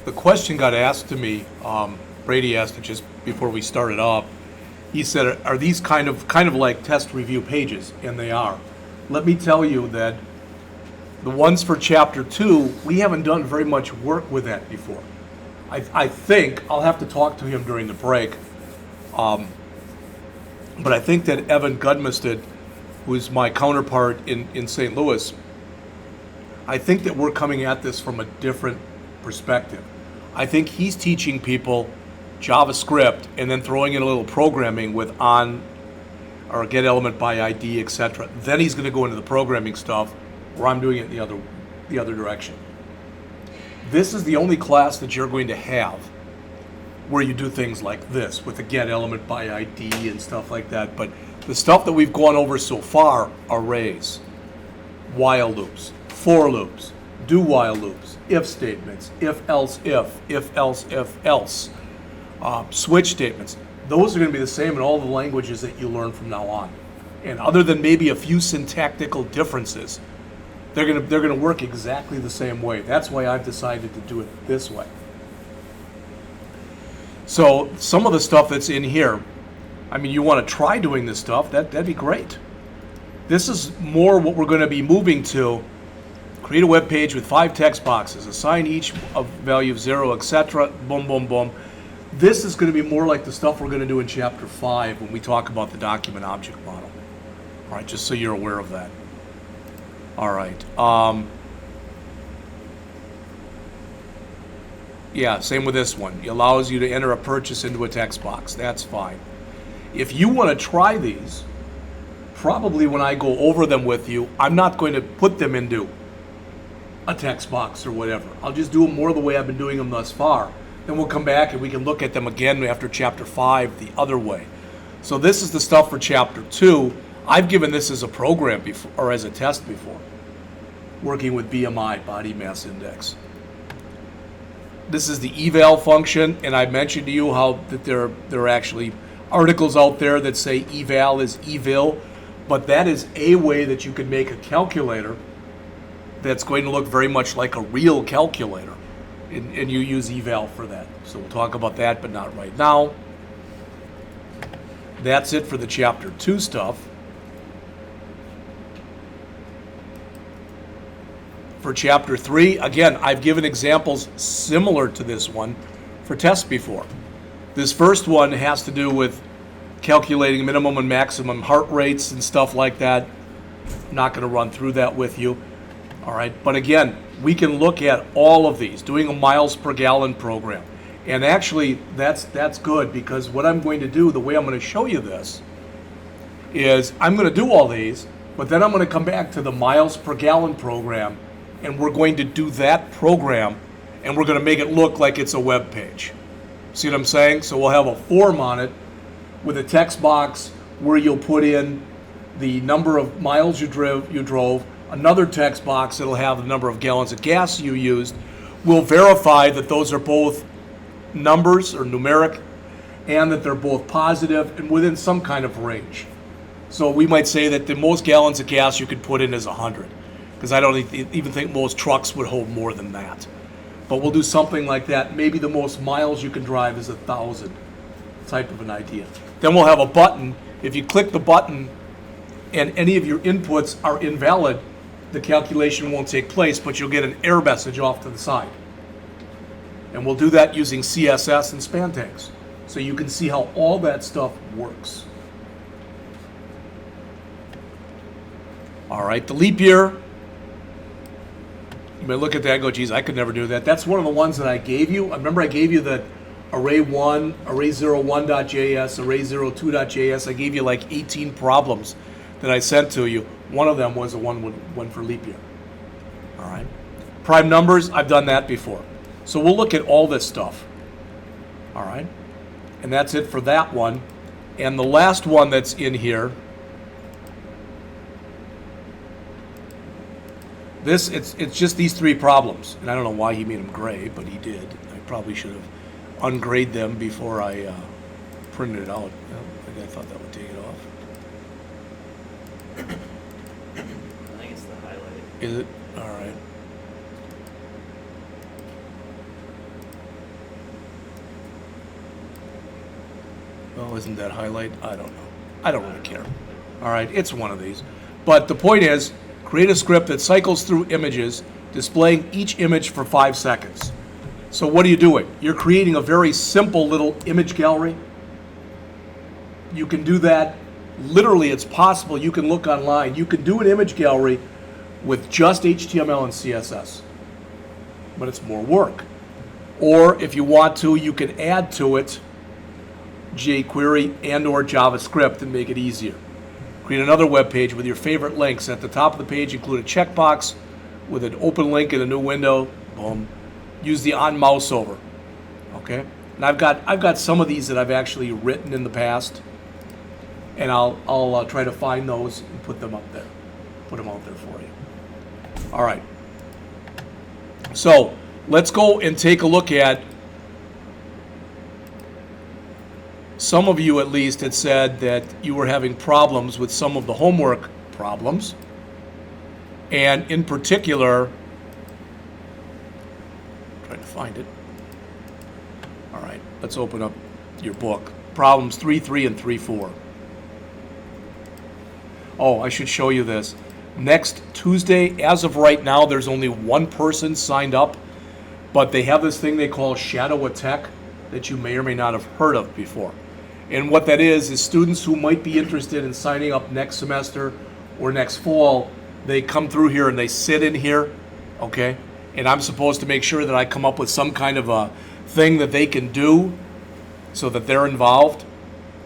the question got asked to me, Brady asked it just before we started up. He said, are these kind of like test review pages? And they are. Let me tell you that the ones for Chapter 2, we haven't done very much work with that before. I think, I'll have to talk to him during the break, but I think that Evan Gudmested, who's my counterpart in St. Louis, I think that we're coming at this from a different perspective. I think he's teaching people JavaScript and then throwing in a little programming with on or get element by ID, etc. Then he's going to go into the programming stuff, where I'm doing it the other direction. This is the only class that you're going to have where you do things like this with the get element by ID and stuff like that. But the stuff that we've gone over so far, arrays, while loops, for loops, do while loops, if statements, if else, switch statements. Those are going to be the same in all the languages that you learn from now on. And other than maybe a few syntactical differences, they're going to work exactly the same way. That's why I've decided to do it this way. So some of the stuff that's in here, I mean, you want to try doing this stuff, that'd be great. This is more what we're going to be moving to. Create a web page with 5 text boxes, assign each a value of 0, etc. Boom, boom, boom. This is going to be more like the stuff we're going to do in Chapter 5 when we talk about the document object model. All right, just so you're aware of that. All right. Yeah, same with this one. It allows you to enter a purchase into a text box. That's fine. If you want to try these, probably when I go over them with you, I'm not going to put them into a text box or whatever. I'll just do them more the way I've been doing them thus far. Then we'll come back and we can look at them again after Chapter 5 the other way. So this is the stuff for Chapter 2. I've given this as a program before, or as a test before, working with BMI, body mass index. This is the eval function, and I mentioned to you how that there are actually articles out there that say eval is evil, but that is a way that you can make a calculator that's going to look very much like a real calculator, and you use eval for that. So we'll talk about that, but not right now. That's it for the Chapter 2 stuff. For Chapter 3, again, I've given examples similar to this one for tests before. This first one has to do with calculating minimum and maximum heart rates and stuff like that. I'm not going to run through that with you. All right, but again, we can look at all of these, doing a miles per gallon program. And actually, that's good, because what I'm going to do, the way I'm going to show you this, is I'm going to do all these, but then I'm going to come back to the miles per gallon program, and we're going to do that program, and we're going to make it look like it's a web page. See what I'm saying? So we'll have a form on it with a text box where you'll put in the number of miles you drove, another text box that'll have the number of gallons of gas you used. We'll verify that those are both numbers or numeric, and that they're both positive and within some kind of range. So we might say that the most gallons of gas you could put in is 100, because I don't even think most trucks would hold more than that. But we'll do something like that. Maybe the most miles you can drive is 1,000, type of an idea. Then we'll have a button. If you click the button and any of your inputs are invalid, the calculation won't take place, but you'll get an error message off to the side. And we'll do that using CSS and span tags, so you can see how all that stuff works. All right, the leap year. You may look at that and go, geez, I could never do that. That's one of the ones that I gave you. I remember I gave you the array1, array01.js, array02.js. I gave you like 18 problems that I sent to you. One of them was the one for leap year. All right. Prime numbers, I've done that before. So we'll look at all this stuff. All right. And that's it for that one. And the last one that's in here, it's just these 3 problems. And I don't know why he made them gray, but he did. I probably should have ungraded them before I printed it out. I thought that would take it off. I think it's the highlight. Is it? All right. Oh, isn't that highlight? I don't know. I don't really care. All right, it's one of these. But the point is, create a script that cycles through images, displaying each image for 5 seconds. So what are you doing? You're creating a very simple little image gallery. You can do that. Literally, it's possible. You can look online. You can do an image gallery with just HTML and CSS. But it's more work. Or if you want to, you can add to it jQuery and or JavaScript and make it easier. Create another web page with your favorite links. At the top of the page, include a checkbox with an open link in a new window. Boom. Use the on mouse over. Okay? And I've got some of these that I've actually written in the past, and I'll try to find those and put them up there. Put them out there for you. All right. So let's go and take a look at. Some of you at least had said that you were having problems with some of the homework problems. And in particular, trying to find it. All right, let's open up your book. Problems 3.3 and 3.4. Oh, I should show you this. Next Tuesday, as of right now, there's only one person signed up, but they have this thing they call Shadow a Tech that you may or may not have heard of before. And what that is students who might be interested in signing up next semester or next fall, they come through here and they sit in here, okay? And I'm supposed to make sure that I come up with some kind of a thing that they can do so that they're involved.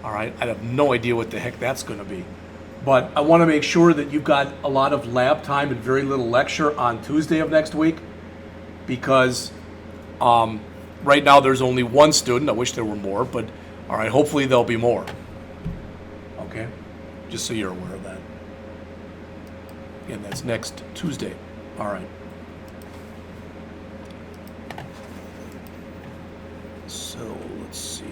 All right, I have no idea what the heck that's going to be. But I want to make sure that you've got a lot of lab time and very little lecture on Tuesday of next week, because right now there's only one student. I wish there were more, but all right, hopefully there'll be more. Okay, just so you're aware of that. Again, that's next Tuesday. All right. So let's see.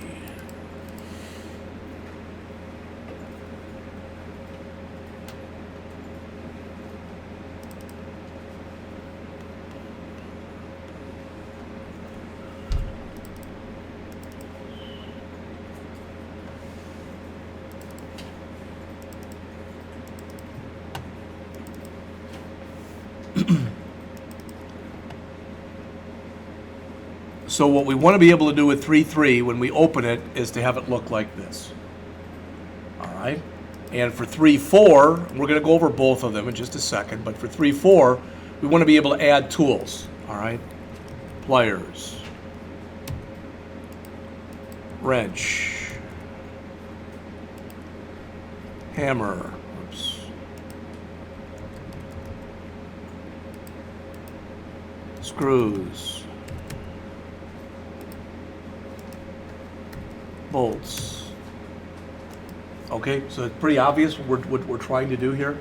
So what we want to be able to do with 3.3 when we open it is to have it look like this. All right? And for 3.4, we're going to go over both of them in just a second, but for 3.4, we want to be able to add tools. All right? Pliers. Wrench. Hammer. Oops. Screws. Bolts. Okay, so it's pretty obvious what we're trying to do here.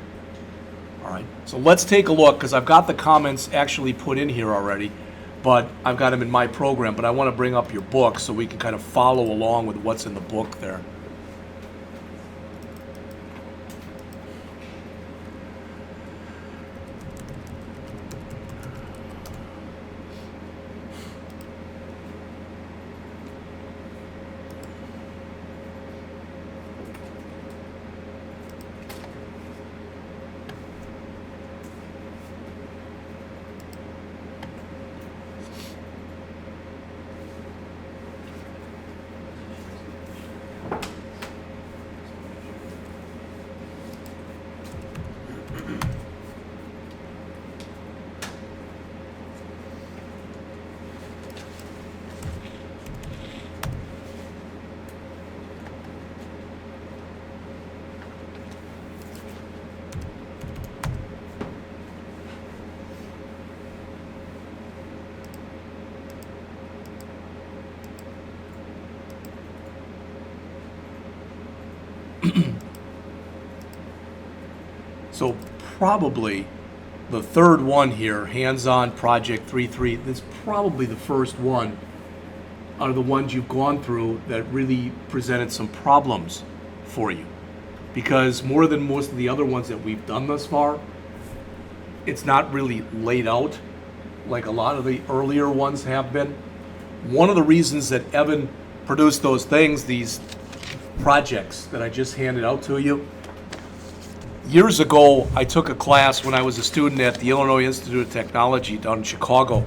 All right, so let's take a look, because I've got the comments actually put in here already, but I've got them in my program, but I want to bring up your book so we can kind of follow along with what's in the book there. So probably the third one here, hands-on project 3.3, that's probably the first one out of the ones you've gone through that really presented some problems for you. Because more than most of the other ones that we've done thus far, it's not really laid out like a lot of the earlier ones have been. One of the reasons that Evan produced those things, these projects that I just handed out to you. Years ago, I took a class when I was a student at the Illinois Institute of Technology down in Chicago,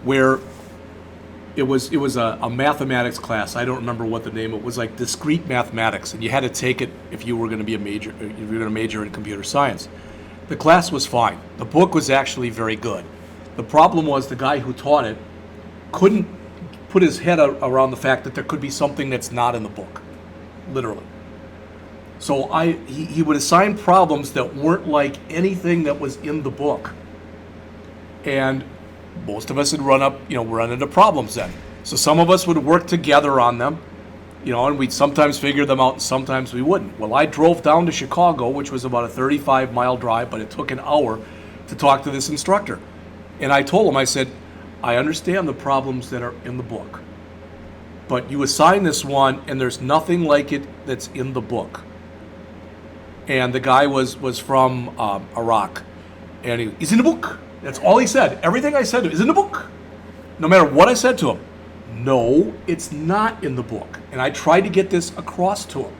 where it was a mathematics class. I don't remember what the name. It was like discrete mathematics, and you had to take it if you were going to be if you were going to major in computer science. The class was fine. The book was actually very good. The problem was the guy who taught it couldn't put his head around the fact that there could be something that's not in the book, literally. So he would assign problems that weren't like anything that was in the book, and most of us would run into problems then. So some of us would work together on them, and we'd sometimes figure them out and sometimes we wouldn't. Well, I drove down to Chicago, which was about a 35-mile drive, but it took an hour to talk to this instructor. And I told him, I said, I understand the problems that are in the book, but you assign this one and there's nothing like it that's in the book. And the guy was from Iraq, and he's in the book. That's all he said. Everything I said is in the book. No matter what I said to him, no, it's not in the book. And I tried to get this across to him,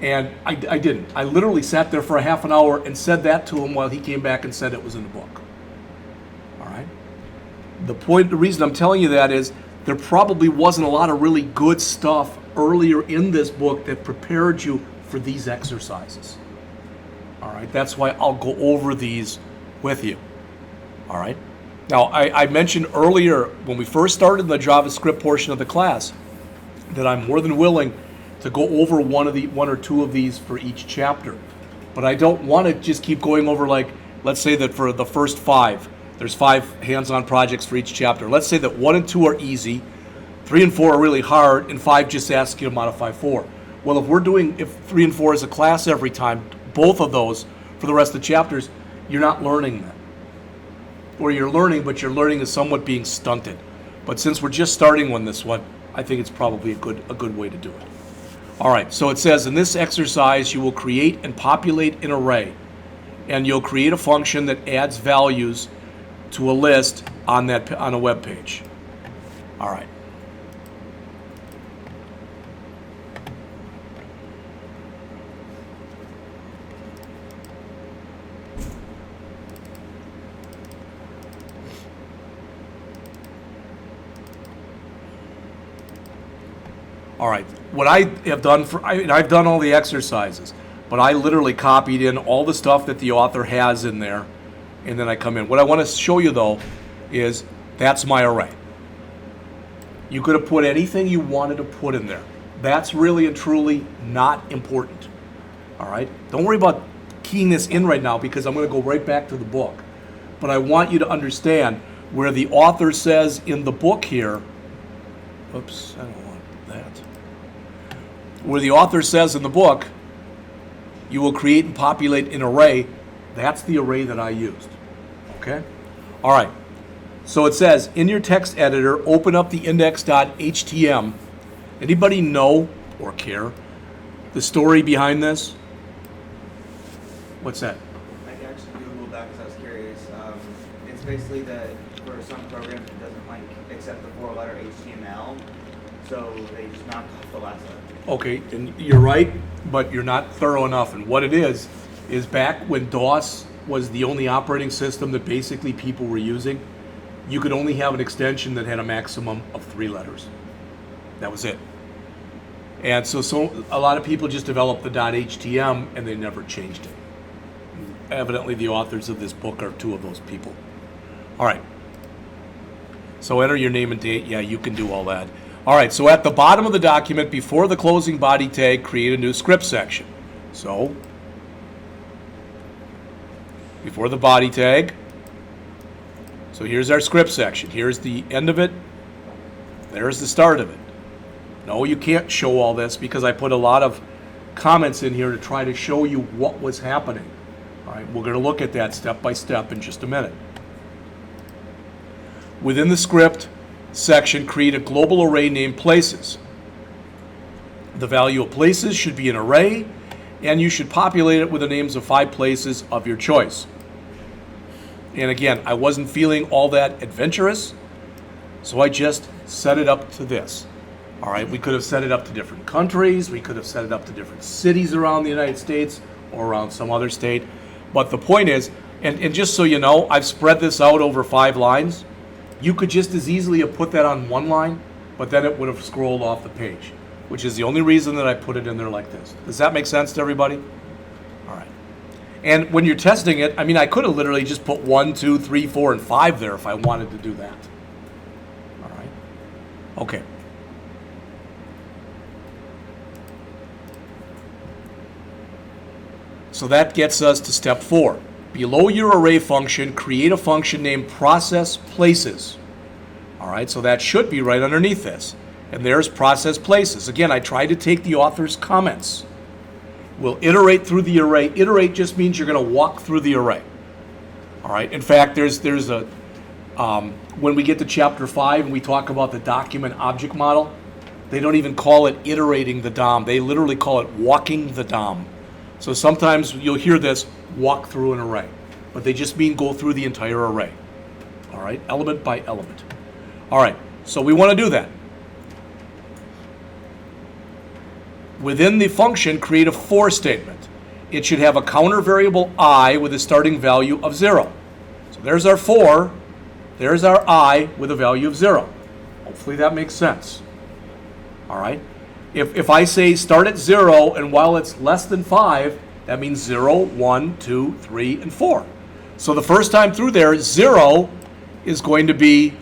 and I didn't. I literally sat there for a half an hour and said that to him while he came back and said it was in the book. All right. The reason I'm telling you that is there probably wasn't a lot of really good stuff earlier in this book that prepared you for these exercises. All right. That's why I'll go over these with you. All right. Now, I mentioned earlier when we first started the JavaScript portion of the class that I'm more than willing to go over one or two of these for each chapter. But I don't want to just keep going over, like, let's say that for the first 5, there's 5 hands-on projects for each chapter. Let's say that 1 and 2 are easy, 3 and 4 are really hard, and 5 just asks you to modify 4. Well, if 3 and 4 is a class every time, both of those for the rest of the chapters, you're not learning that. Or you're learning, but your learning is somewhat being stunted. But since we're just starting on this one, I think it's probably a good way to do it. All right, so it says in this exercise you will create and populate an array, and you'll create a function that adds values to a list on a web page. All right. All right, what I have done I've done all the exercises, but I literally copied in all the stuff that the author has in there, and then I come in. What I want to show you, though, is that's my array. You could have put anything you wanted to put in there. That's really and truly not important. All right, don't worry about keying this in right now because I'm going to go right back to the book. But I want you to understand where the author says in the book here, oops, I don't want that. Where the author says in the book, you will create and populate an array, that's the array that I used. Okay? All right. So it says, in your text editor, open up the index.htm. Anybody know or care the story behind this? What's that? I actually Googled that because I was curious. It's basically that for some programs it doesn't accept the 4-letter HTML, so they just knocked off the last letter. Okay, and you're right, but you're not thorough enough. And what it is back when DOS was the only operating system that basically people were using, you could only have an extension that had a maximum of 3 letters. That was it. And so a lot of people just developed the .htm and they never changed it. Evidently, the authors of this book are 2 of those people. All right. So enter your name and date. Yeah, you can do all that. All right, so at the bottom of the document, before the closing body tag, create a new script section. So, before the body tag, so here's our script section. Here's the end of it. There's the start of it. No, you can't show all this because I put a lot of comments in here to try to show you what was happening. All right, we're going to look at that step by step in just a minute. Within the script section, create a global array named places. The value of places should be an array, and you should populate it with the names of 5 places of your choice. And again, I wasn't feeling all that adventurous, so I just set it up to this. All right, we could have set it up to different countries. We could have set it up to different cities around the United States or around some other state. But the point is, and just so you know, I've spread this out over 5 lines. You could just as easily have put that on 1 line, but then it would have scrolled off the page, which is the only reason that I put it in there like this. Does that make sense to everybody? All right. And when you're testing it, I mean, I could have literally just put 1, 2, 3, 4, and 5 there if I wanted to do that. All right. Okay. So that gets us to step 4. Below your array function, create a function named process places. All right, so that should be right underneath this. And there's process places. Again, I tried to take the author's comments. We'll iterate through the array. Iterate just means you're going to walk through the array. All right, in fact, there's a, when we get to chapter 5 and we talk about the document object model, they don't even call it iterating the DOM. They literally call it walking the DOM. So sometimes you'll hear this, walk through an array, but they just mean go through the entire array. All right, element by element. All right, so we want to do that. Within the function, create a for statement. It should have a counter variable I with a starting value of 0. So there's our for, there's our I with a value of 0. Hopefully that makes sense. All right. If I say start at 0 and while it's less than 5, that means 0, 1, 2, 3, and 4. So the first time through there, 0 is going to be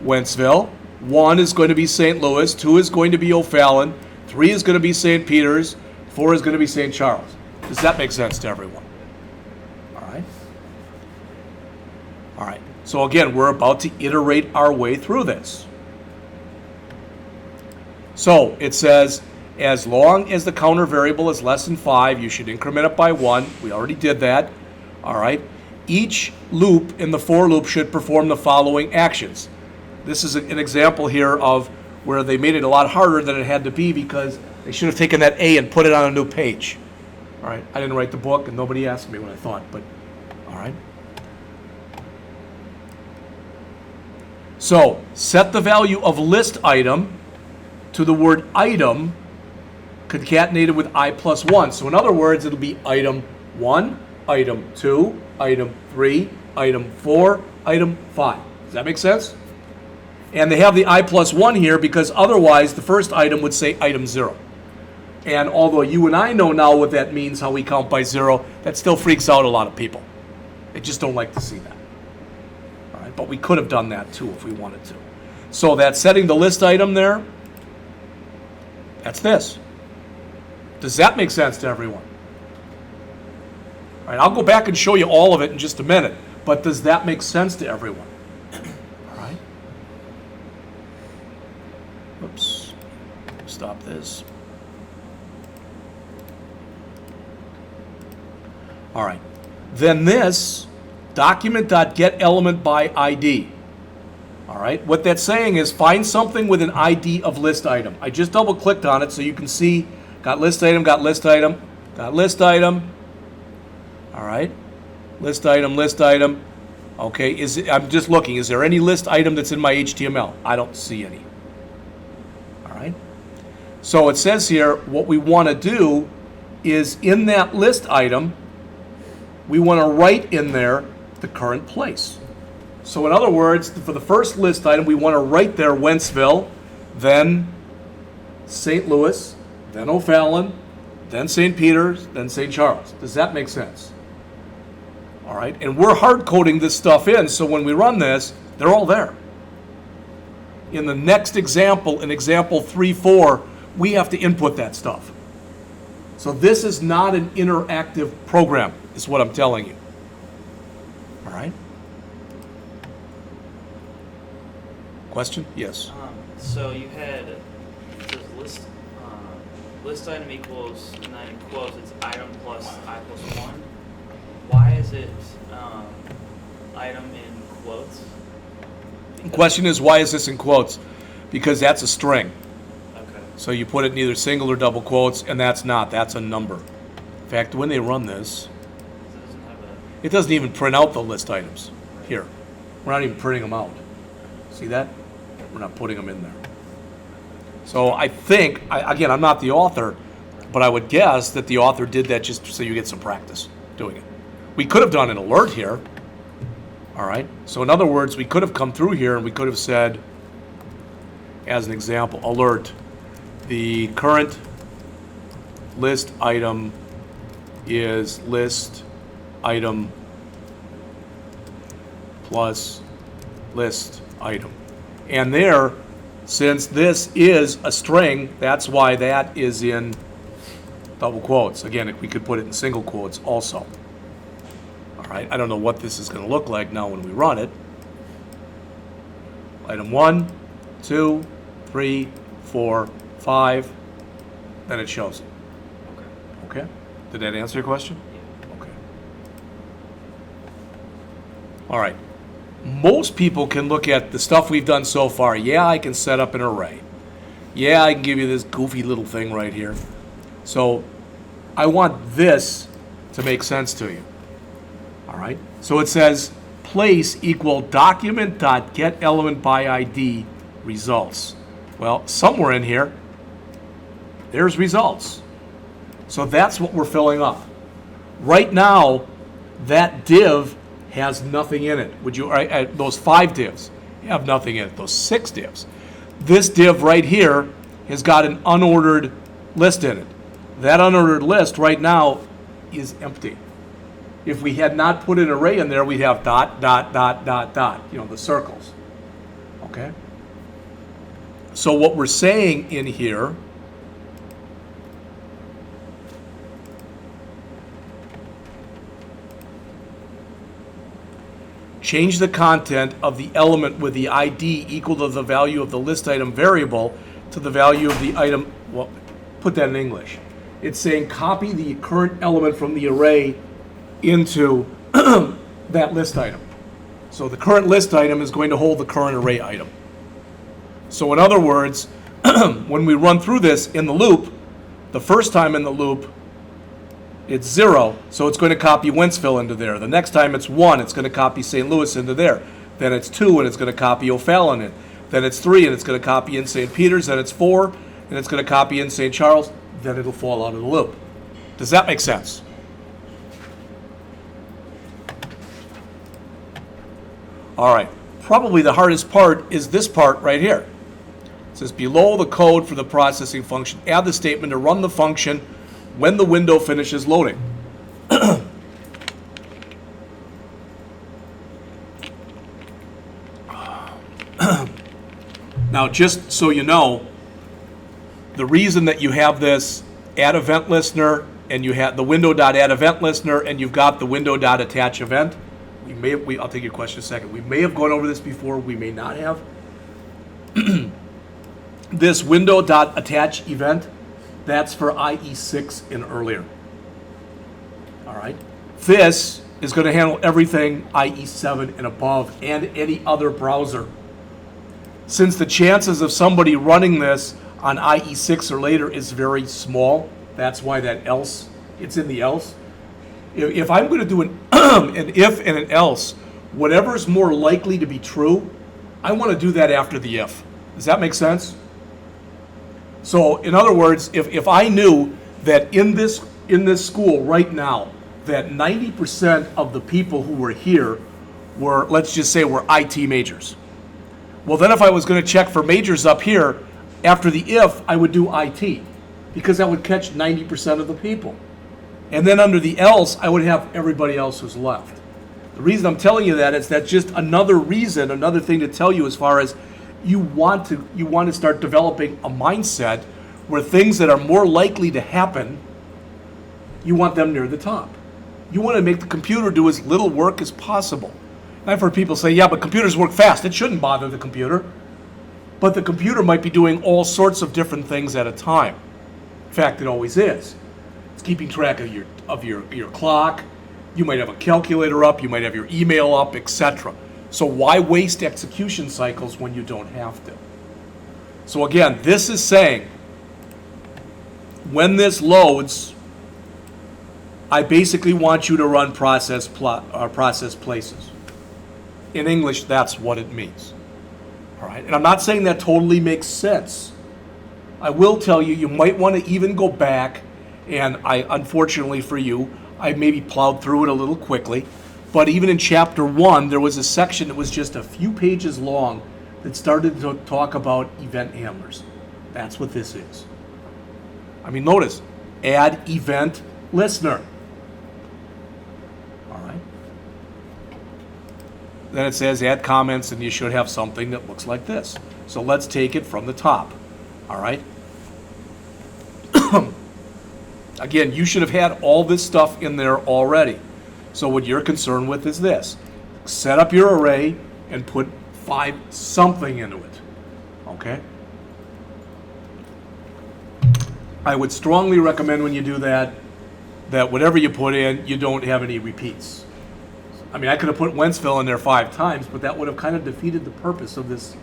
Wentzville, 1 is going to be St. Louis, 2 is going to be O'Fallon, 3 is going to be St. Peter's, 4 is going to be St. Charles. Does that make sense to everyone? All right. All right. So again, we're about to iterate our way through this. So it says, as long as the counter variable is less than 5, you should increment it by 1. We already did that. All right. Each loop in the for loop should perform the following actions. This is an example here of where they made it a lot harder than it had to be because they should have taken that A and put it on a new page. All right. I didn't write the book and nobody asked me what I thought, but all right. So set the value of list item to the word item concatenated with I plus 1. So in other words, it'll be item 1, item 2, item 3, item 4, item 5. Does that make sense? And they have the I plus 1 here because otherwise the first item would say item 0. And although you and I know now what that means, how we count by 0, that still freaks out a lot of people. They just don't like to see that. All right, but we could have done that too if we wanted to. So that's setting the list item there. That's this. Does that make sense to everyone? All right, I'll go back and show you all of it in just a minute, but does that make sense to everyone? All right. Oops. Stop this. All right. Then this document.getElement by ID. All right, what that's saying is find something with an ID of list item. I just double clicked on it so you can see got list item, got list item, got list item. All right, list item, list item. Okay, I'm just looking. Is there any list item that's in my HTML? I don't see any. All right, so it says here what we want to do is in that list item, we want to write in there the current place. So in other words, for the first list item, we want to write there Wentzville, then St. Louis, then O'Fallon, then St. Peter's, then St. Charles. Does that make sense? All right, and we're hard coding this stuff in, so when we run this, they're all there. In the next example, in example 3.4, we have to input that stuff. So this is not an interactive program, is what I'm telling you. All right? Question? Yes. So you had list item equals, and then in quotes it's item plus I plus 1. Why is it item in quotes? The question is, why is this in quotes? Because that's a string. Okay. So you put it in either single or double quotes, and that's a number. In fact, when they run this, it doesn't even print out the list items. Here, we're not even printing them out. See that? We're not putting them in there. So I think, again, I'm not the author, but I would guess that the author did that just so you get some practice doing it. We could have done an alert here. All right. So in other words, we could have come through here and we could have said, as an example, alert, the current list item is list item plus list item. And there, since this is a string, that's why that is in double quotes. Again, we could put it in single quotes also. All right, I don't know what this is going to look like now when we run it. Item 1, 2, 3, 4, 5, then it shows it. Okay? Did that answer your question? Okay. All right. Most people can look at the stuff we've done so far. Yeah, I can set up an array. Yeah, I can give you this goofy little thing right here. So I want this to make sense to you. All right? So it says place equal document.getElementById results. Well, somewhere in here, there's results. So that's what we're filling up. Right now, that div has nothing in it. Would you? Those 5 divs have nothing in it. Those 6 divs. This div right here has got an unordered list in it. That unordered list right now is empty. If we had not put an array in there, we'd have dot, dot, dot, dot, dot. You know, the circles. Okay? So what we're saying in here, change the content of the element with the ID equal to the value of the list item variable to the value of the item. Well, put that in English. It's saying copy the current element from the array into that list item. So the current list item is going to hold the current array item. So in other words, when we run through this in the loop, the first time in the loop, it's 0, so it's going to copy Wentzville into there. The next time it's 1, it's going to copy St. Louis into there. Then it's 2, and it's going to copy O'Fallon in. Then it's 3, and it's going to copy in St. Peter's. Then it's 4, and it's going to copy in St. Charles. Then it'll fall out of the loop. Does that make sense? All right. Probably the hardest part is this part right here. It says below the code for the processing function, add the statement to run the function when the window finishes loading. Now, just so you know, the reason that you have this add event listener and you have the window.add event listener and you've got the window.attach event, I'll take your question in a second. We may have gone over this before, we may not have. This window.attach event, that's for IE6 and earlier. All right. This is going to handle everything IE7 and above and any other browser. Since the chances of somebody running this on IE6 or later is very small, that's why that else, it's in the else. If I'm going to do an if and an else, whatever's more likely to be true, I want to do that after the if. Does that make sense? So in other words, if I knew that in this school right now that 90% of the people who were here were, let's just say, were IT majors. Well, then if I was going to check for majors up here, after the if, I would do IT, because that would catch 90% of the people. And then under the else, I would have everybody else who's left. The reason I'm telling you that is that's just another reason, another thing to tell you as far as you want to start developing a mindset where things that are more likely to happen, you want them near the top. You want to make the computer do as little work as possible. And I've heard people say, yeah, but computers work fast. It shouldn't bother the computer. But the computer might be doing all sorts of different things at a time. In fact, it always is. It's keeping track of your clock. You might have a calculator up. You might have your email up, etc. So why waste execution cycles when you don't have to? So again, this is saying, when this loads, I basically want you to run process places. In English, that's what it means. All right, and I'm not saying that totally makes sense. I will tell you, you might want to even go back, and unfortunately for you, I maybe plowed through it a little quickly, but even in Chapter 1, there was a section that was just a few pages long that started to talk about event handlers. That's what this is. I mean, notice, add event listener. All right. Then it says add comments, and you should have something that looks like this. So let's take it from the top. All right. Again, you should have had all this stuff in there already. So what you're concerned with is this. Set up your array and put 5 something into it. Okay? I would strongly recommend when you do that, that whatever you put in, you don't have any repeats. I mean, I could have put Wentzville in there 5 times, but that would have kind of defeated the purpose of this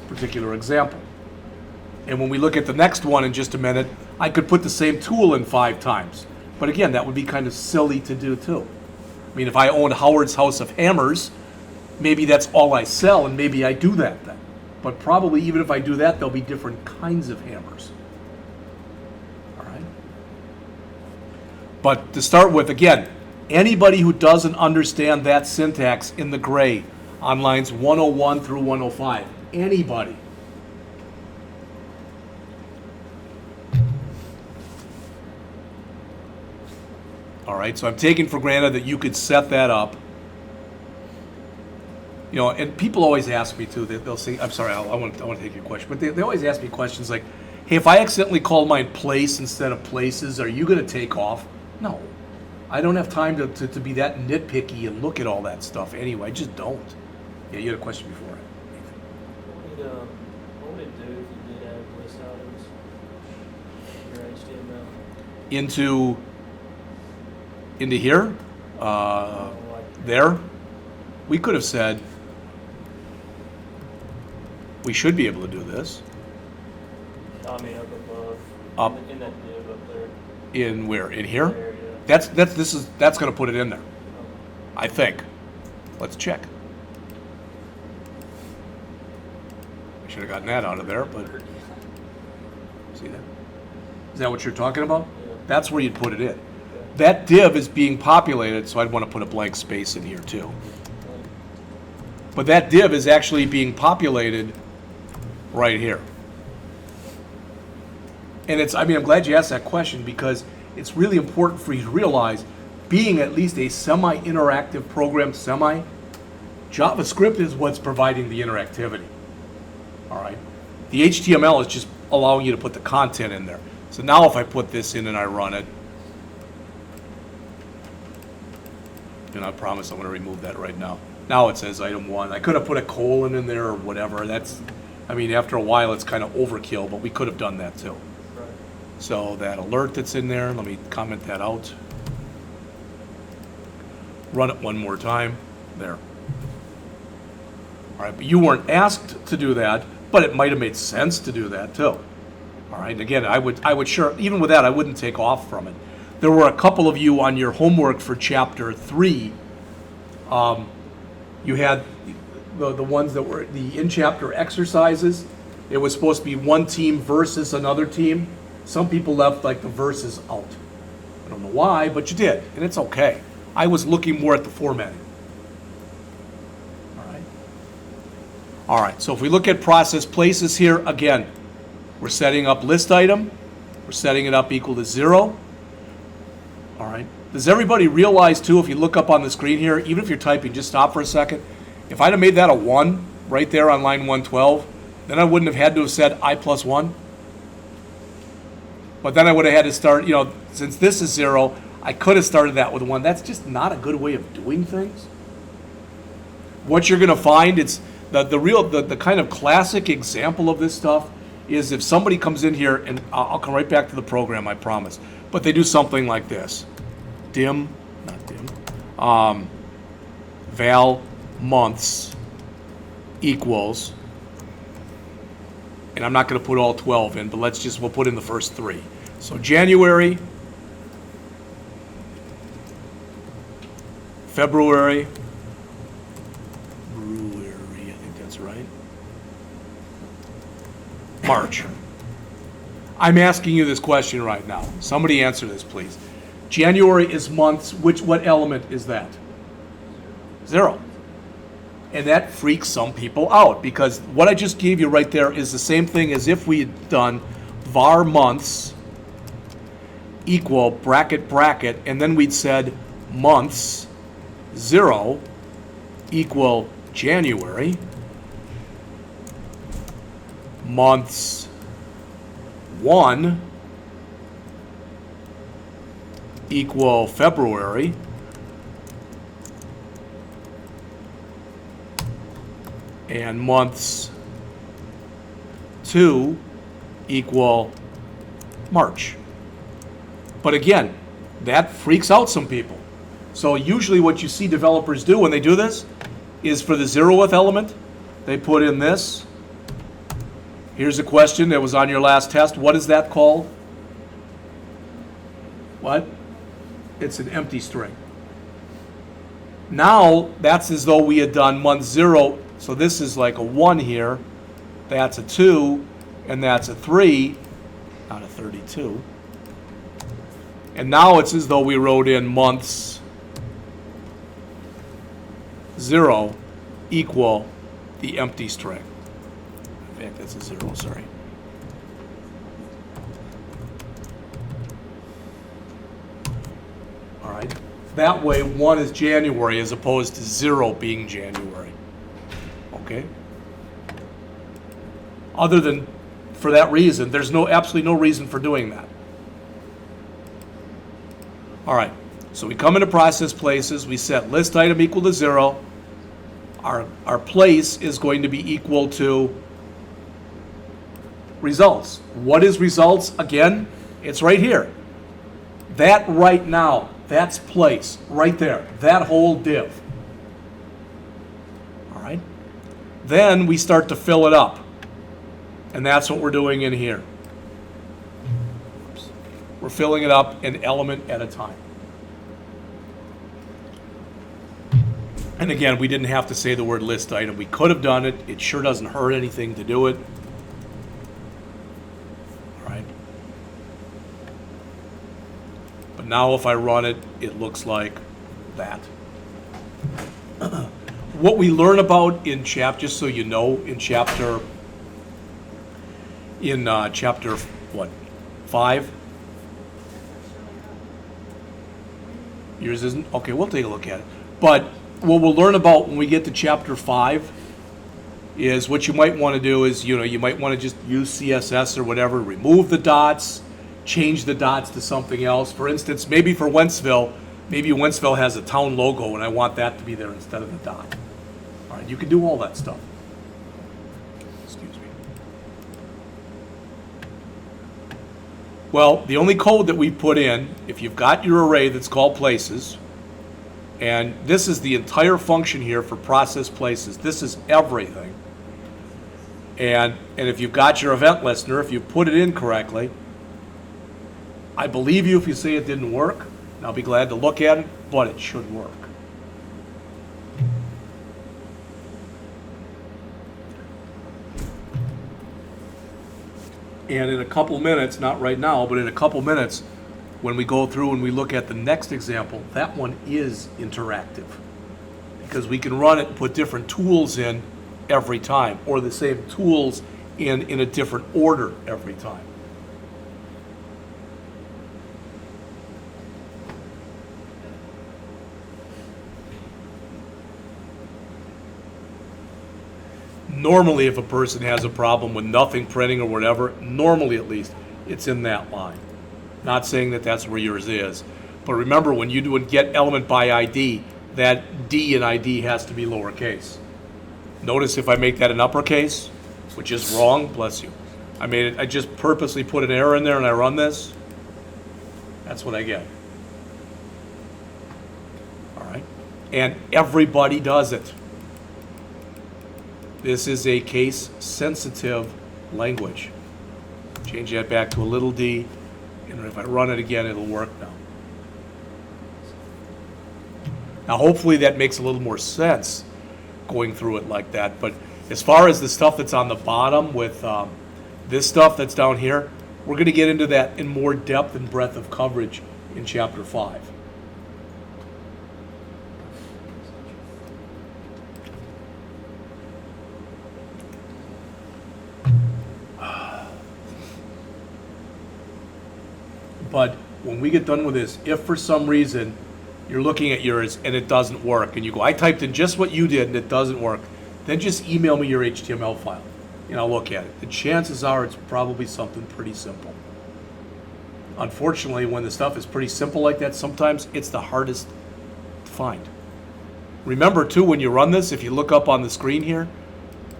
particular example. And when we look at the next one in just a minute, I could put the same tool in 5 times. But again, that would be kind of silly to do too. I mean, if I owned Howard's House of Hammers, maybe that's all I sell, and maybe I do that then. But probably even if I do that, there'll be different kinds of hammers. All right? But to start with, again, anybody who doesn't understand that syntax in the gray on lines 101 through 105, anybody, all right, so I'm taking for granted that you could set that up. You know, and people always ask me too, they'll say, I'm sorry, I want to take your question, but they always ask me questions like, hey, if I accidentally call mine place instead of places, are you going to take off? No. I don't have time to be that nitpicky and look at all that stuff anyway. I just don't. Yeah, you had a question before. What would it do if you did add list items in your HTML? Into here? There? We could have said, we should be able to do this. I mean, up above. Up. In that div up there. In where? In here? There, yeah. That's going to put it in there. I think. Let's check. I should have gotten that out of there, but see that? Is that what you're talking about? Yeah. That's where you'd put it in. That div is being populated, so I'd want to put a blank space in here too. But that div is actually being populated right here. And I'm glad you asked that question because it's really important for you to realize, being at least a semi-interactive program, JavaScript is what's providing the interactivity. All right. The HTML is just allowing you to put the content in there. So now if I put this in and I run it, and I promise I'm going to remove that right now. Now it says item 1. I could have put a colon in there or whatever. After a while it's kind of overkill, but we could have done that too. Right. So that alert that's in there, let me comment that out. Run it one more time. There. All right, but you weren't asked to do that, but it might have made sense to do that too. All right, again, I would sure, even with that, I wouldn't take off from it. There were a couple of you on your homework for Chapter 3. You had the ones that were the in-chapter exercises. It was supposed to be one team versus another team. Some people left like the versus out. I don't know why, but you did, and it's okay. I was looking more at the formatting. All right, so if we look at process places here, again, we're setting up list item. We're setting it up equal to 0. All right. Does everybody realize, too, if you look up on the screen here, even if you're typing, just stop for a second. If I'd have made that a 1 right there on line 112, then I wouldn't have had to have said I plus 1. But then I would have had to start, since this is 0, I could have started that with 1. That's just not a good way of doing things. What you're going to find, it's the kind of classic example of this stuff is if somebody comes in here, and I'll come right back to the program, I promise, but they do something like this. Val months equals, and I'm not going to put all 12 in, but we'll put in the first 3. So January, February, I think that's right, March. I'm asking you this question right now. Somebody answer this, please. January is months. What element is that? 0. And that freaks some people out because what I just gave you right there is the same thing as if we had done var months equal bracket bracket, and then we'd said months 0 equal January, months 1 equal February, and months 2 equal March. But again, that freaks out some people. So usually what you see developers do when they do this is for the 0th element, they put in this. Here's a question that was on your last test. What is that called? What? It's an empty string. Now, that's as though we had done month 0. So this is like a 1 here. That's a 2. And that's a 3 out of 32. And now it's as though we wrote in months 0 equal the empty string. In fact, that's a 0, sorry. All right. That way, 1 is January as opposed to 0 being January. Okay? Other than for that reason, there's absolutely no reason for doing that. All right. So we come into process places. We set list item equal to 0. Our place is going to be equal to results. What is results? Again, it's right here. That right now, that's place, right there, that whole div. All right? Then we start to fill it up. And that's what we're doing in here. Oops. We're filling it up an element at a time. And again, we didn't have to say the word list item. We could have done it. It sure doesn't hurt anything to do it. All right. But now if I run it, it looks like that. What we learn about in chapter, just so you know, in chapter what, 5? Yours isn't? Okay, we'll take a look at it. But what we'll learn about when we get to chapter 5 is what you might want to do is, you might want to just use CSS or whatever, remove the dots, change the dots to something else. For instance, maybe for Wentzville, maybe Wentzville has a town logo and I want that to be there instead of the dot. All right, you can do all that stuff. Excuse me. Well, the only code that we put in, if you've got your array that's called places, and this is the entire function here for process places. This is everything. And if you've got your event listener, if you put it in correctly, I believe you if you say it didn't work. And I'll be glad to look at it, but it should work. And in a couple minutes, not right now, but in a couple minutes, when we go through and we look at the next example, that one is interactive because we can run it and put different tools in every time, or the same tools in a different order every time. Normally, if a person has a problem with nothing printing or whatever, normally at least, it's in that line. Not saying that that's where yours is. But remember, when you do a get element by ID, that D in ID has to be lowercase. Notice if I make that an uppercase, which is wrong, bless you. I just purposely put an error in there and I run this. That's what I get. All right? And everybody does it. This is a case-sensitive language. Change that back to a little d. And if I run it again, it'll work now. Now, hopefully that makes a little more sense going through it like that. But as far as the stuff that's on the bottom with this stuff that's down here, We're going to get into that in more depth and breadth of coverage in Chapter 5. But when we get done with this, if for some reason you're looking at yours and it doesn't work, and you go, I typed in just what you did and it doesn't work, then just email me your HTML file and I'll look at it. The chances are it's probably something pretty simple. Unfortunately, when the stuff is pretty simple like that, sometimes it's the hardest to find. Remember too, when you run this, if you look up on the screen here,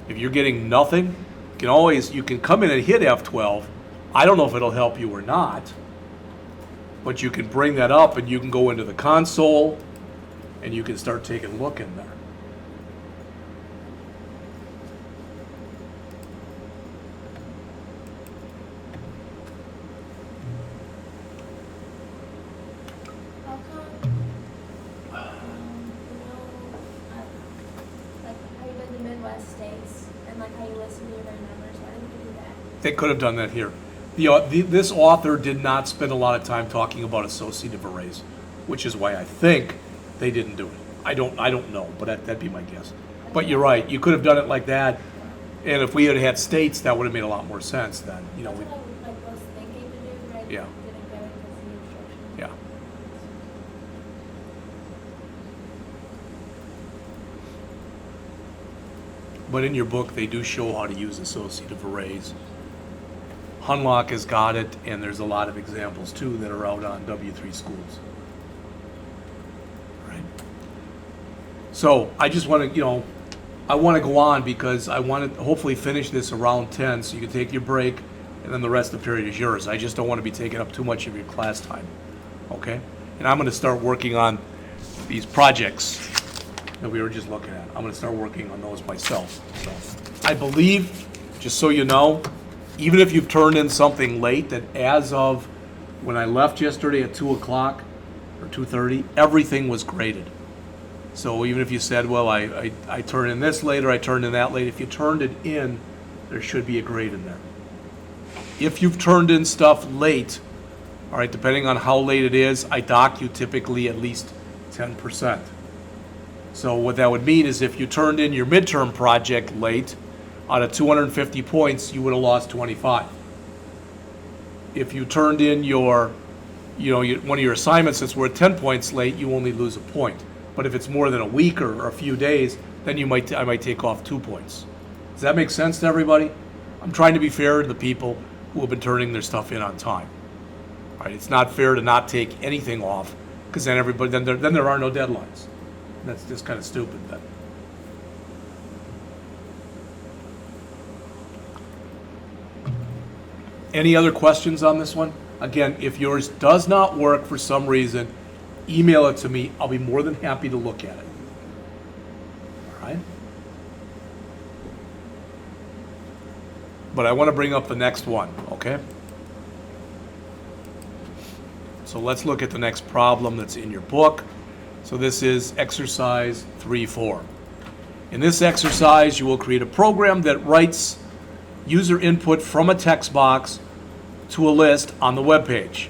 if you're getting nothing, you can come in and hit F12. I don't know if it'll help you or not, but you can bring that up and you can go into the console and you can start taking a look in there. How come, like how you did the Midwest states and like how you listen to your numbers? Why didn't you do that? They could have done that here. This author did not spend a lot of time talking about associative arrays, which is why I think they didn't do it. I don't know, but that'd be my guess. But you're right. You could have done it like that, and if we had had states, that would have made a lot more sense then. You know, That's what I was thinking to do, but I Yeah. didn't get it because of the instructions. yeah. But in your book, they do show how to use associative arrays. Hunlock has got it, and there's a lot of examples too that are out on W3 schools. Right. So I just want to, I want to go on because I want to hopefully finish this around 10 so you can take your break, and then the rest of the period is yours. I just don't want to be taking up too much of your class time. Okay? And I'm going to start working on these projects that we were just looking at. I'm going to start working on those myself. So I believe, just so you know, even if you've turned in something late, that as of when I left yesterday at 2 o'clock or 2:30, everything was graded. So even if you said, well, I turned in this late or I turned in that late, if you turned it in, there should be a grade in there. If you've turned in stuff late, all right, depending on how late it is, I dock you typically at least 10%. So what that would mean is if you turned in your midterm project late, out of 250 points, you would have lost 25. If you turned in one of your assignments that's worth 10 points late, you only lose a point. But if it's more than a week or a few days, then I might take off 2 points. Does that make sense to everybody? I'm trying to be fair to the people who have been turning their stuff in on time. All right, it's not fair to not take anything off, because then there are no deadlines. That's just kind of stupid then. Any other questions on this one? Again, if yours does not work for some reason, email it to me. I'll be more than happy to look at it. All right? But I want to bring up the next one, okay? So let's look at the next problem that's in your book. So this is exercise 3-4. In this exercise, you will create a program that writes user input from a text box to a list on the web page.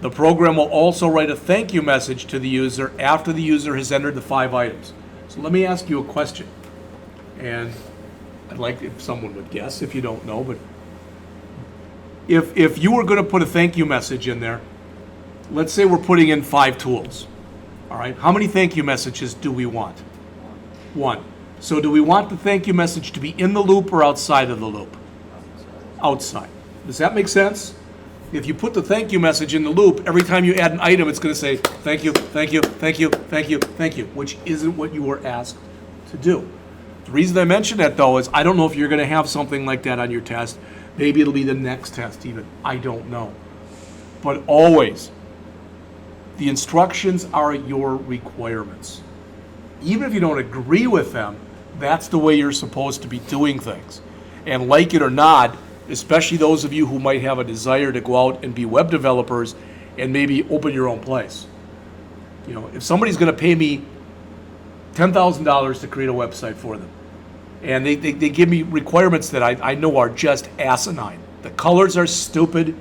The program will also write a thank you message to the user after the user has entered the 5 items. So let me ask you a question. And I'd like if someone would guess, if you don't know, but if you were going to put a thank you message in there, let's say we're putting in 5 tools. All right, how many thank you messages do we want? 1. So do we want the thank you message to be in the loop or outside of the loop? Outside. Does that make sense? If you put the thank you message in the loop, every time you add an item, it's going to say thank you, thank you, thank you, thank you, thank you, which isn't what you were asked to do. The reason I mention that, though, is I don't know if you're going to have something like that on your test. Maybe it'll be the next test even. I don't know. But always, the instructions are your requirements. Even if you don't agree with them, that's the way you're supposed to be doing things. And like it or not, especially those of you who might have a desire to go out and be web developers and maybe open your own place. If somebody's going to pay me $10,000 to create a website for them, and they give me requirements that I know are just asinine, The colors are stupid.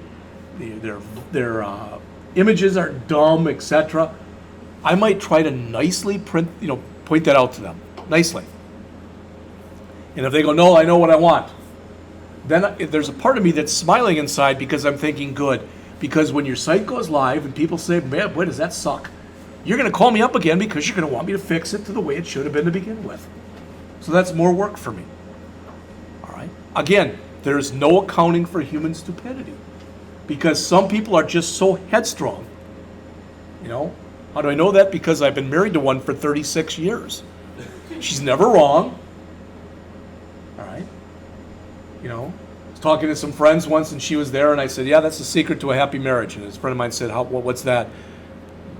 Their images are dumb, etc. I might try to nicely point that out to them, nicely. And if they go, no, I know what I want, then there's a part of me that's smiling inside because I'm thinking good. Because when your site goes live and people say, man, boy, does that suck, you're going to call me up again because you're going to want me to fix it to the way it should have been to begin with. So that's more work for me. All right. Again, there is no accounting for human stupidity because some people are just so headstrong. How do I know that? Because I've been married to one for 36 years. She's never wrong. All right. I was talking to some friends once and she was there and I said, yeah, that's the secret to a happy marriage. And his friend of mine said, what's that?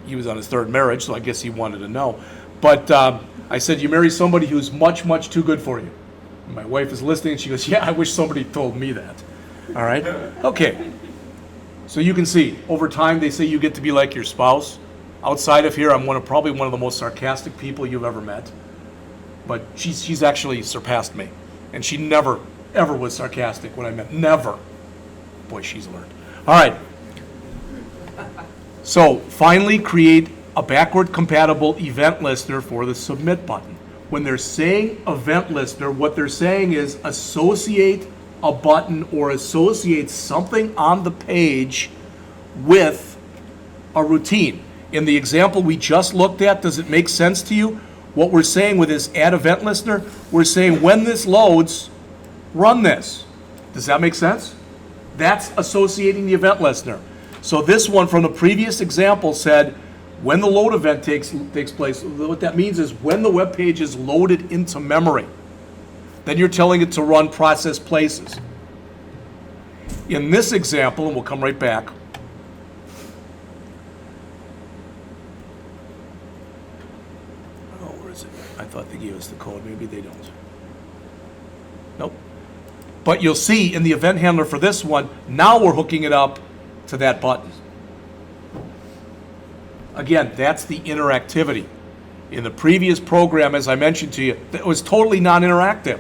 He was on his third marriage, so I guess he wanted to know. But I said, you marry somebody who's much, much too good for you. And my wife is listening and she goes, yeah, I wish somebody told me that. All right. Okay. So you can see, over time, they say you get to be like your spouse. Outside of here, I'm probably one of the most sarcastic people you've ever met. But she's actually surpassed me. And she never, ever was sarcastic when I met. Never. Boy, she's learned. All right. So finally, create a backward compatible event listener for the submit button. When they're saying event listener, what they're saying is associate a button or associate something on the page with a routine. In the example we just looked at, does it make sense to you? What we're saying with this add event listener, we're saying when this loads, run this. Does that make sense? That's associating the event listener. So this one from the previous example said when the load event takes place, what that means is when the web page is loaded into memory, then you're telling it to run process places. In this example, and we'll come right back, I thought they gave us the code. Maybe they don't. Nope. But you'll see in the event handler for this one, now we're hooking it up to that button. Again, that's the interactivity. In the previous program, as I mentioned to you, it was totally non-interactive.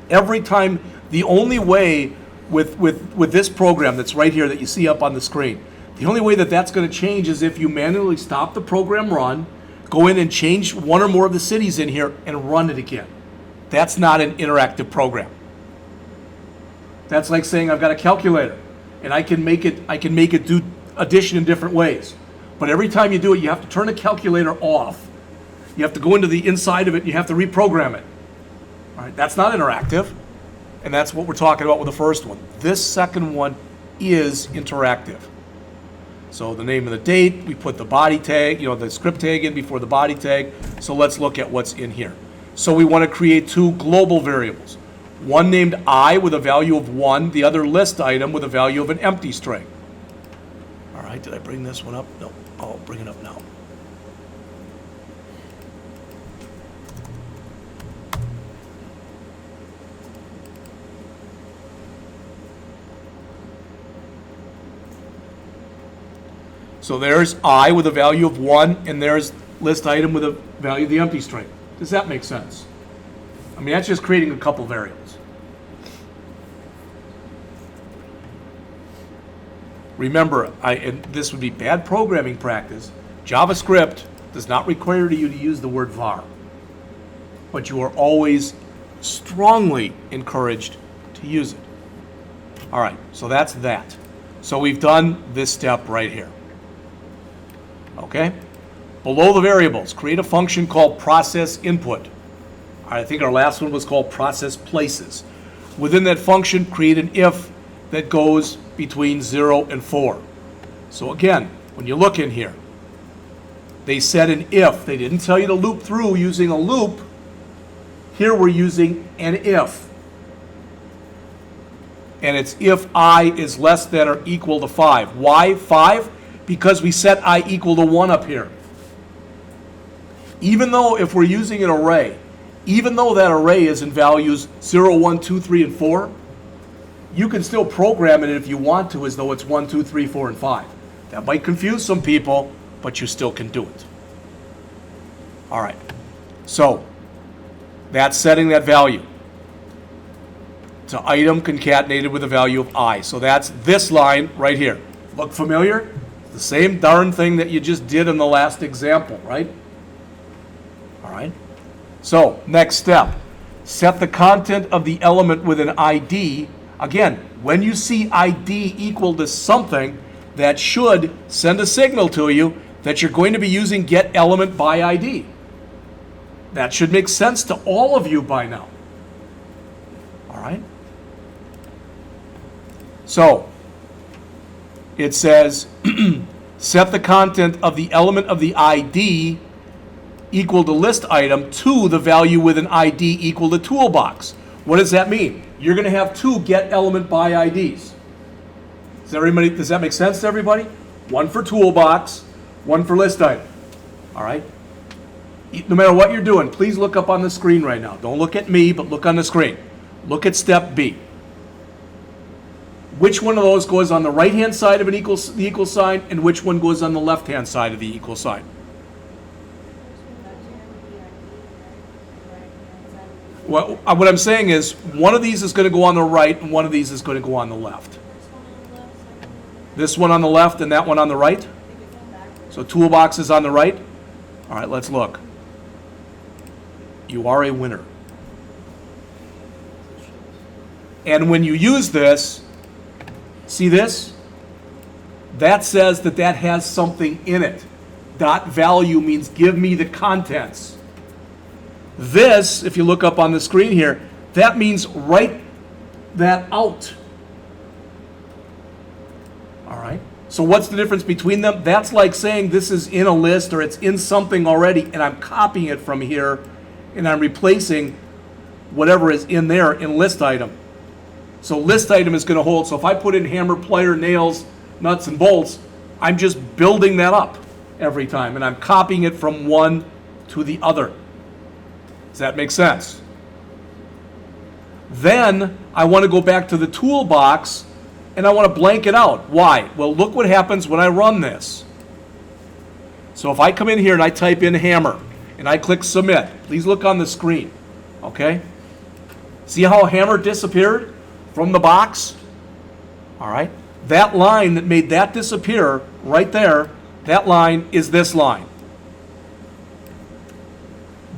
Every time, the only way with this program that's right here that you see up on the screen, the only way that that's going to change is if you manually stop the program run, go in and change one or more of the cities in here and run it again. That's not an interactive program. That's like saying I've got a calculator and I can make it do addition in different ways. But every time you do it, you have to turn the calculator off. You have to go into the inside of it and you have to reprogram it. All right, that's not interactive. And that's what we're talking about with the first one. This second one is interactive. So the name of the date, we put the body tag, the script tag in before the body tag. So let's look at what's in here. So we want to create two global variables. One named I with a value of 1, the other list item with a value of an empty string. All right, did I bring this one up? No, I'll bring it up now. So there's I with a value of 1, and there's list item with a value of the empty string. Does that make sense? I mean, that's just creating a couple variables. Remember, and this would be bad programming practice, JavaScript does not require you to use the word var, but you are always strongly encouraged to use it. All right, so that's that. So we've done this step right here. Okay? Below the variables, create a function called process input. I think our last one was called process places. Within that function, create an if that goes between 0 and 4. So again, when you look in here, they said an if. They didn't tell you to loop through using a loop. Here we're using an if. And it's if I is less than or equal to 5. Why 5? Because we set I equal to 1 up here. Even though if we're using an array, even though that array is in values 0, 1, 2, 3, and 4, you can still program it if you want to as though it's 1, 2, 3, 4, and 5. That might confuse some people, but you still can do it. All right. So that's setting that value. to item concatenated with a value of I. So that's this line right here. Look familiar? The same darn thing that you just did in the last example, right? All right. So next step, set the content of the element with an ID. Again, when you see ID equal to something, that should send a signal to you that you're going to be using get element by ID. That should make sense to all of you by now. All right? So, it says, set the content of the element of the ID equal to list item to the value with an ID equal to toolbox. What does that mean? You're going to have two get element by IDs. Does that make sense to everybody? One for toolbox, one for list item. All right? No matter what you're doing, please look up on the screen right now. Don't look at me, but look on the screen. Look at step B. Which one of those goes on the right-hand side of the equal sign, and which one goes on the left-hand side of the equal sign? What I'm saying is, one of these is going to go on the right, and one of these is going to go on the left. This one on the left and that one on the right? So toolbox is on the right? All right, let's look. You are a winner. And when you use this, see this? That says that that has something in it. Dot value means give me the contents. This, if you look up on the screen here, that means write that out. All right? So what's the difference between them? That's like saying this is in a list or it's in something already and I'm copying it from here and I'm replacing whatever is in there in list item. So list item is going to hold. So if I put in hammer, plier, nails, nuts, and bolts, I'm just building that up every time and I'm copying it from one to the other. Does that make sense? Then I want to go back to the toolbox and I want to blank it out. Why? Well, look what happens when I run this. So if I come in here and I type in hammer and I click submit, please look on the screen, okay? See how hammer disappeared from the box? All right? That line that made that disappear right there, that line is this line.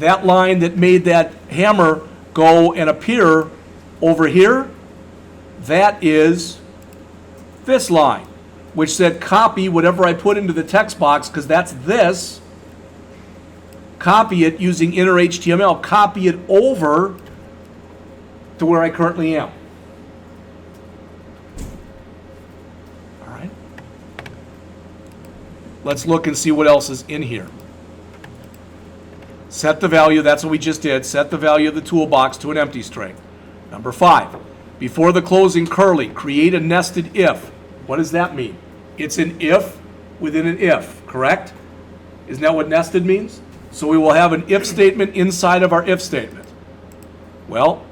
That line that made that hammer go and appear over here, that is this line, which said copy whatever I put into the text box, because that's this. Copy it using inner HTML. Copy it over to where I currently am. All right. Let's look and see what else is in here. Set the value, that's what we just did. Set the value of the toolbox to an empty string. Number 5, before the closing curly, create a nested if. What does that mean? It's an if within an if, correct? Isn't that what nested means? So we will have an if statement inside of our if statement. Well,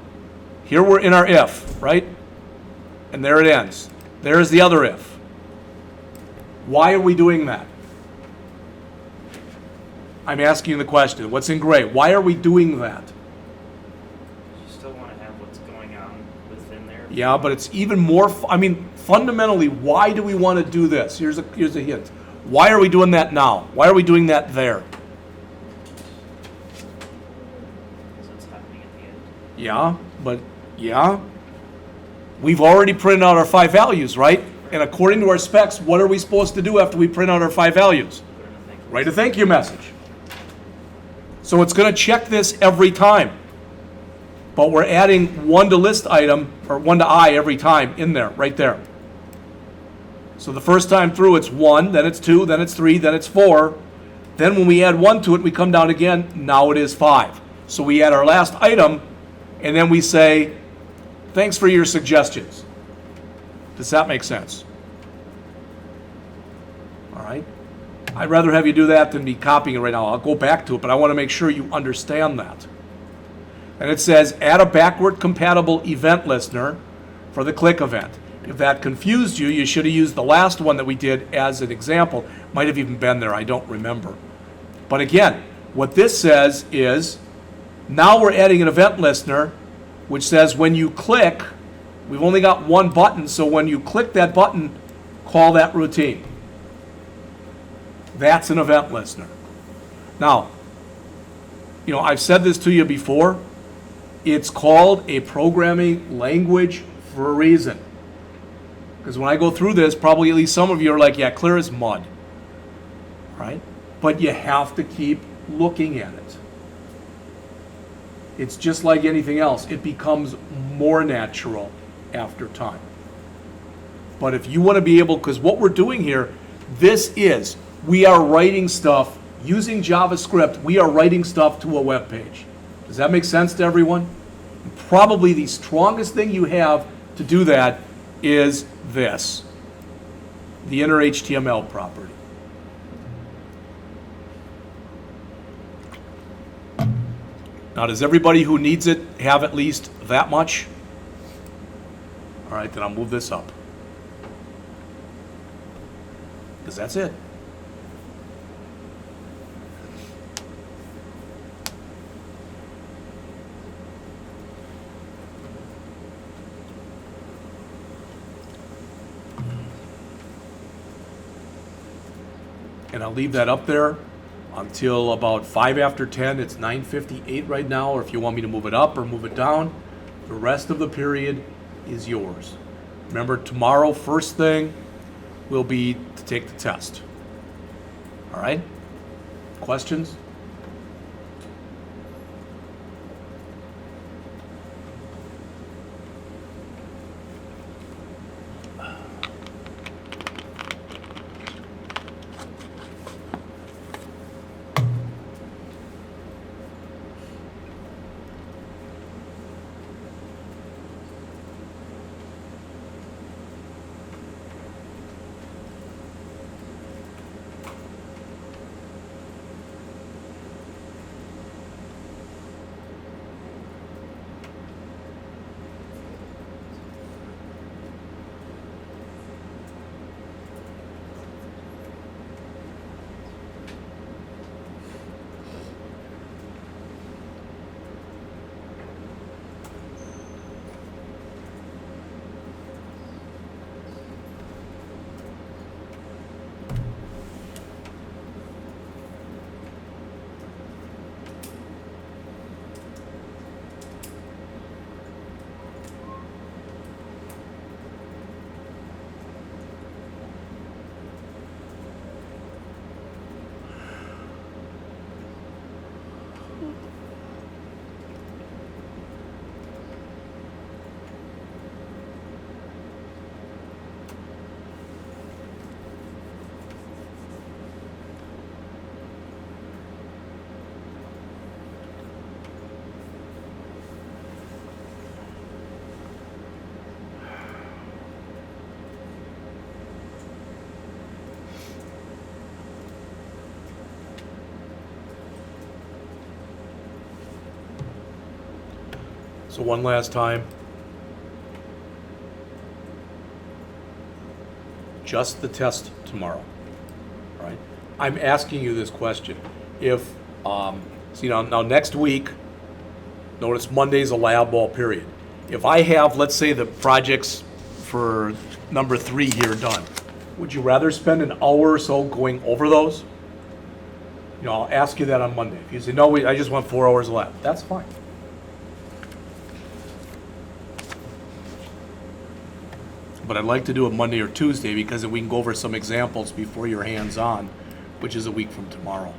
here we're in our if, right? And there it ends. There's the other if. Why are we doing that? I'm asking you the question. What's in gray? Why are we doing that? You still want to have what's going on within there. Yeah, but it's even more, fundamentally, why do we want to do this? Here's a hint. Why are we doing that now? Why are we doing that there? Because it's happening at the end. Yeah. We've already printed out our 5 values, right? And according to our specs, what are we supposed to do after we print out our 5 values? Write a thank you message. So it's going to check this every time. But we're adding 1 to list item, or 1 to I every time in there, right there. So the first time through it's 1, then it's 2, then it's 3, then it's 4. Then when we add 1 to it, we come down again, now it is 5. So we add our last item, and then we say, thanks for your suggestions. Does that make sense? All right. I'd rather have you do that than be copying it right now. I'll go back to it, but I want to make sure you understand that. And it says, add a backward compatible event listener for the click event. If that confused you, you should have used the last one that we did as an example. Might have even been there, I don't remember. But again, what this says is, now we're adding an event listener, which says when you click We've only got one button, so when you click that button, call that routine. That's an event listener. Now, I've said this to you before. It's called a programming language for a reason. Because when I go through this, probably at least some of you are like, yeah, clear as mud. Right? But you have to keep looking at it. It's just like anything else. It becomes more natural after time. But if you want to be able, because what we're doing here, we are writing stuff using JavaScript. We are writing stuff to a web page. Does that make sense to everyone? Probably the strongest thing you have to do that is this, the inner HTML property. Now, does everybody who needs it have at least that much? All right, then I'll move this up. Because that's it. And I'll leave that up there until about 5 after 10. It's 9:58 right now, or if you want me to move it up or move it down, the rest of the period is yours. Remember, tomorrow, first thing, will be to take the test. All right? Questions? So one last time. Just the test tomorrow, right? I'm asking you this question. If, now next week, notice Monday's a lab ball period. If I have, let's say, the projects for number 3 here done, would you rather spend an hour or so going over those? I'll ask you that on Monday. If you say, no, I just want 4 hours lab, that's fine. But I'd like to do it Monday or Tuesday because then we can go over some examples before you're hands-on, which is a week from tomorrow.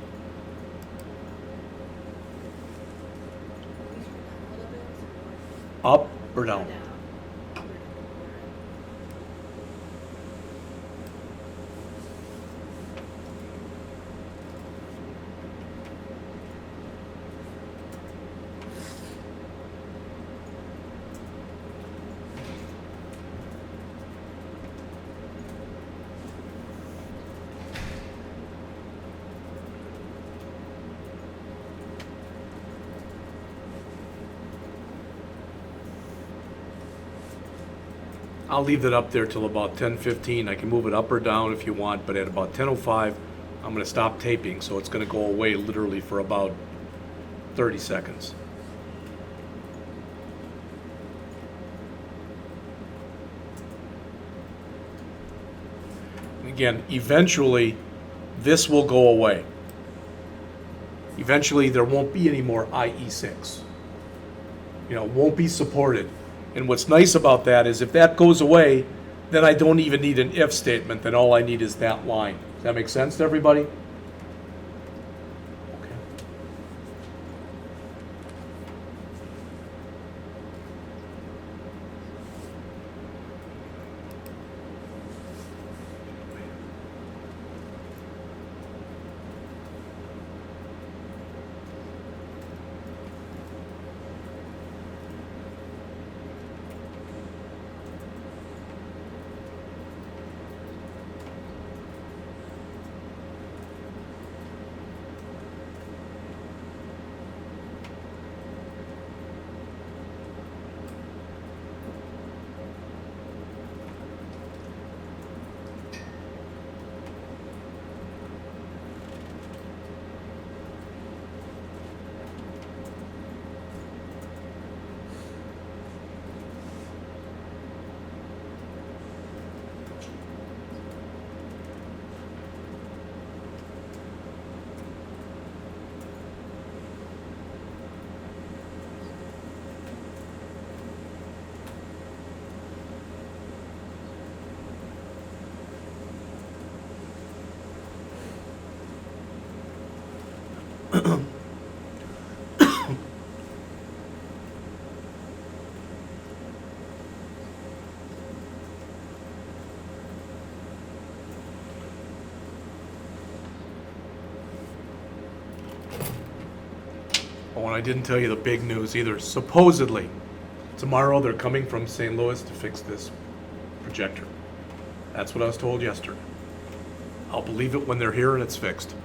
Up or down? I'll leave that up there till about 10:15. I can move it up or down if you want, but at about 10:05, I'm going to stop taping, so it's going to go away literally for about 30 seconds. Again, eventually, this will go away. Eventually, there won't be any more IE6. Won't be supported. And what's nice about that is if that goes away, then I don't even need an if statement. Then all I need is that line. Does that make sense to everybody? Okay. Oh, and I didn't tell you the big news either. Supposedly, tomorrow they're coming from St. Louis to fix this projector. That's what I was told yesterday. I'll believe it when they're here and it's fixed.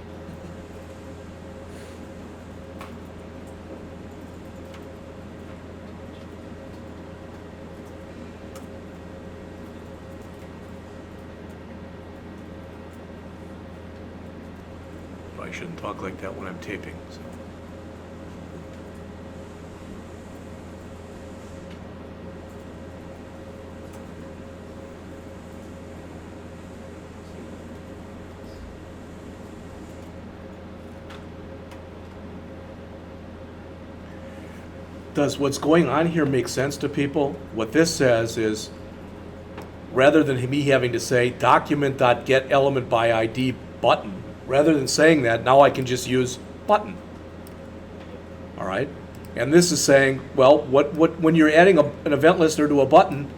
I shouldn't talk like that when I'm taping. So. Does what's going on here make sense to people? What this says is, rather than me having to say document.getElementById button, rather than saying that, now I can just use button. All right? And this is saying, well, when you're adding an event listener to a button,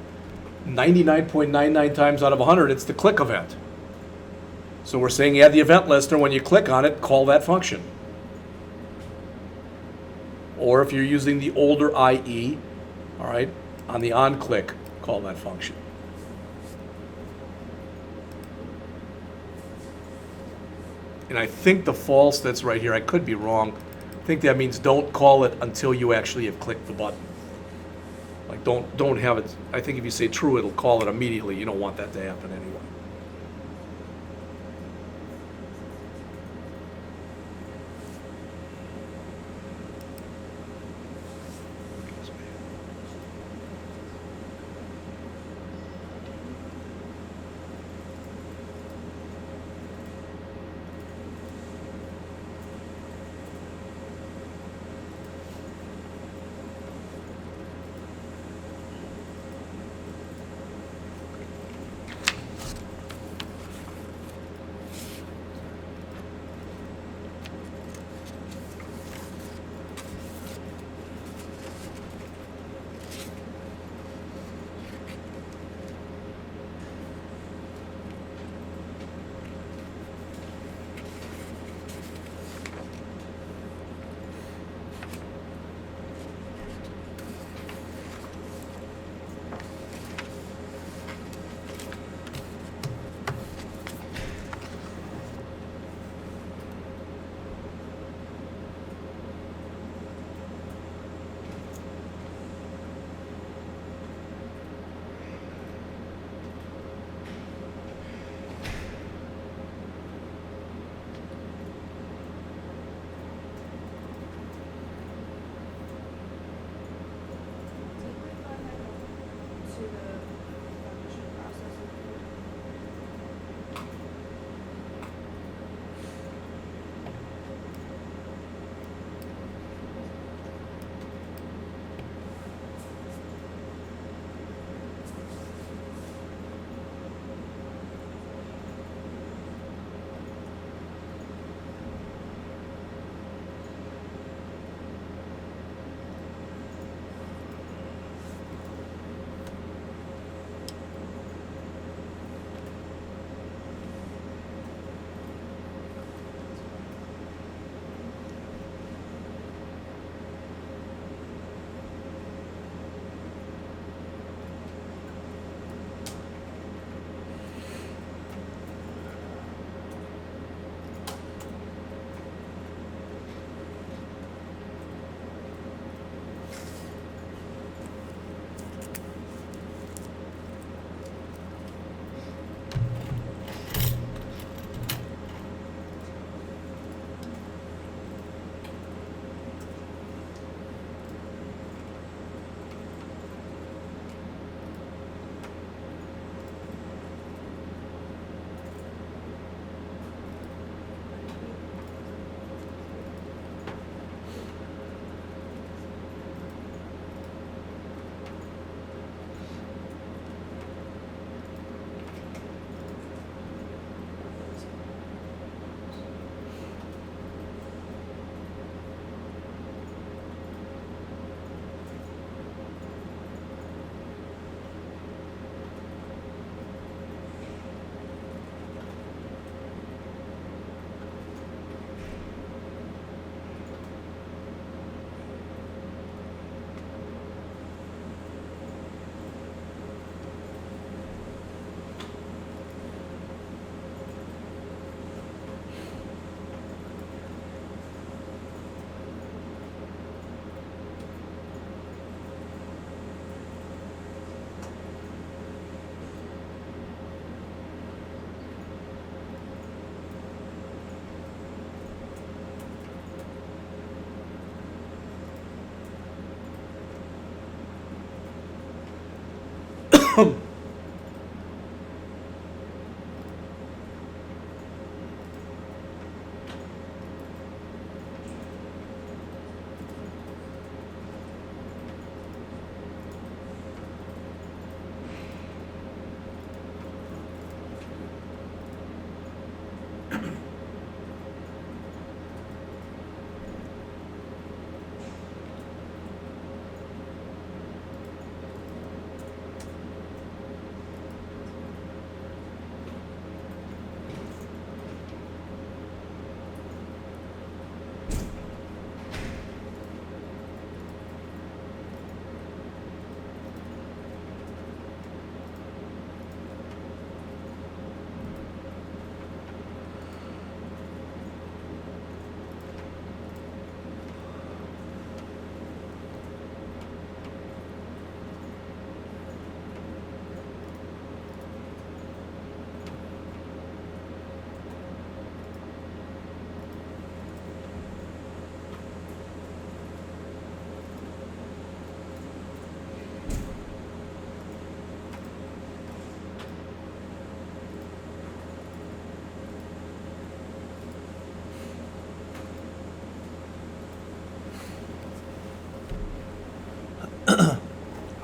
99.99 times out of 100, it's the click event. So we're saying add the event listener. When you click on it, call that function. Or if you're using the older IE, all right, on the on-click, call that function. And I think the false that's right here, I could be wrong, I think that means don't call it until you actually have clicked the button. Like don't have it, I think if you say true, it'll call it immediately. You don't want that to happen anyway.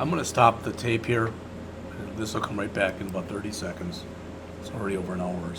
I'm gonna stop the tape here. This will come right back in about 30 seconds. It's already over an hour.